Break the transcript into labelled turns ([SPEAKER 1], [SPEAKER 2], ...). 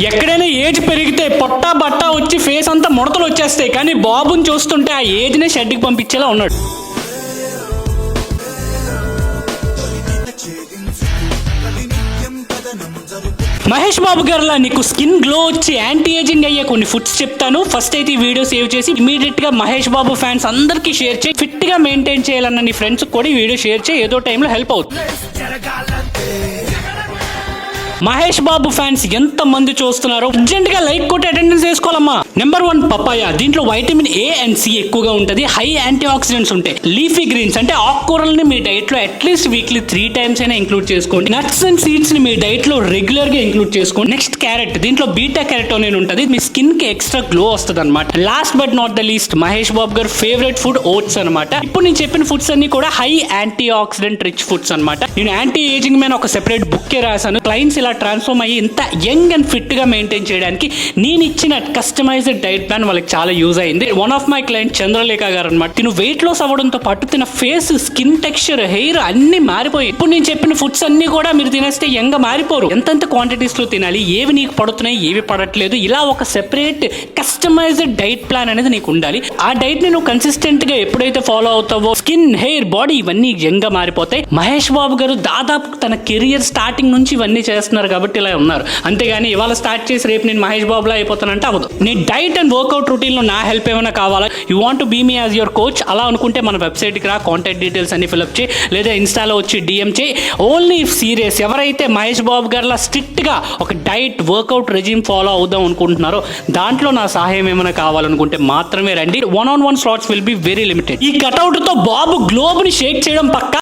[SPEAKER 1] ఎక్కడైనా ఏజ్ పెరిగితే పొట్ట బట్ట వచ్చి ఫేస్ అంతా ముడతలు వచ్చేస్తాయి, కానీ బాబుని చూస్తుంటే ఆ ఏజ్నే షెడ్కి పంపించేలా ఉన్నాడు. మహేష్ బాబు గారులా నీకు స్కిన్ గ్లో వచ్చి యాంటీ ఏజింగ్ అయ్యే కొన్ని ఫుడ్స్ చెప్తాను. ఫస్ట్ అయితే ఈ వీడియో సేవ్ చేసి ఇమీడియట్ గా మహేష్ బాబు ఫ్యాన్స్ అందరికి షేర్ చేయి. ఫిట్ గా మెయింటైన్ చేయాలన్న నీ ఫ్రెండ్స్ కూడా ఈ వీడియో షేర్ చేయి, ఏదో టైంలో హెల్ప్ అవుతుంది. మహేష్ బాబు ఫ్యాన్స్ ఎంత మంది చూస్తున్నారు, అర్జెంట్ గా లైక్ కొట్టి అటెండెన్స్ వేసుకోవాలమ్మా. Number 1 papaya. దీంట్లో వైటమిన్ ఏ అండ్ సి ఎక్కువగా ఉంటది, హై యాంటీ ఆక్సిడెంట్స్ ఉంటాయి. లీఫీ గ్రీన్స్ అంటే ఆకుకూరల్ని మీ డైట్ లో అట్లీస్ట్ వీక్లీ 3 times అయినా ఇంక్లూడ్ చేసుకోండి. నట్స్ అండ్ సీడ్స్ ని మీ డైట్ లో రెగ్యులర్ గా ఇంక్లూడ్ చేసుకోండి. Next carrot. దీంట్లో బీటా క్యారెటోనిన్ ఉంటది, మీ స్కిన్ కి ఎక్స్ట్రా గ్లో వస్తుంది అనమాట. Last but not the least Mahesh Babu garu favourite food oats అనమాట. ఇప్పుడు నేను చెప్పిన ఫుడ్స్ అన్ని కూడా high anti oxidant rich foods అనమాట. నేను యాంటీ ఏజింగ్ మీద ఒక సెపరేట్ బుక్ రాశాను. క్లయింట్స్ ఇలా ట్రాన్స్ఫార్మ్ అయ్యి ఇంత యంగ్ అండ్ ఫిట్ గా మెయింటైన్ చేయడానికి నేను ఇచ్చిన కస్టమైజ్డ్ డైట్ ప్లాన్ వాళ్ళకి చాలా యూజ్ అయింది. One of my client Chandralekha గారు అనమాట. తిను వెయిట్ లాస్ అవ్వడంతో పాటు తిన ఫేస్, స్కిన్ టెక్స్చర్, హెయిర్ అన్ని మారిపోయి ఇప్పుడు నేను చెప్పిన ఫుడ్స్ అన్ని కూడా మీరు తినేస్తే యంగ్ మారిపోరు. ఎంతెంత క్వాంటిటీస్ లో తినాలి, ఏవి నీకు పడుతున్నాయి, ఏవి పడట్లేదు, ఇలా ఒక సెపరేట్ కస్టమైజ్డ్ డైట్ ప్లాన్ అనేది నీకు ఉండాలి. ఆ డైట్ ని నువ్వు కన్సిస్టెంట్ గా ఎప్పుడైతే ఫాలో అవుతావో స్కిన్, హెయిర్, బాడీ ఇవన్నీ యంగ్ గా మారిపోతాయి. మహేష్ బాబు గారు దాదాపు తన కెరియర్ స్టార్టింగ్ నుంచి ఇవన్నీ చేస్తున్నారు కాబట్టి ఇలా ఉన్నారు. అంతేగాని ఇవాళ స్టార్ట్ చేసి రేపు నేను మహేష్ బాబులా అయిపోతానంటే అవ్వదు. నీ డైట్ అండ్ వర్కౌట్ రొటీన్ లో నా హెల్ప్ ఏమైనా కావాలా, you want to be me as your coach అలా అనుకుంటే మన వెబ్సైట్ కి రా, కాంటాక్ట్ డీటెయిల్స్ అన్ని ఫిల్అప్ చేయి, లేదా ఇన్స్టాలో వచ్చి డిఎం చేయి. ఓన్లీ ఇఫ్ సీరియస్ ఎవరైతే మహేష్ బాబు గారిలా స్ట్రిక్ట్ గా ఒక డైట్ వర్కౌట్ రెజిమ్ ఫాలో అవుదాం అనుకుంటున్నారో, దాంట్లో నా సహాయం ఏమైనా కావాలనుకుంటే మాత్రమే రండి. 1-on-1 slots will be very limited. ఈ కట్అవుట్ తో బాబు గ్లోబ్ ని షేక్ చేయడం పక్కా.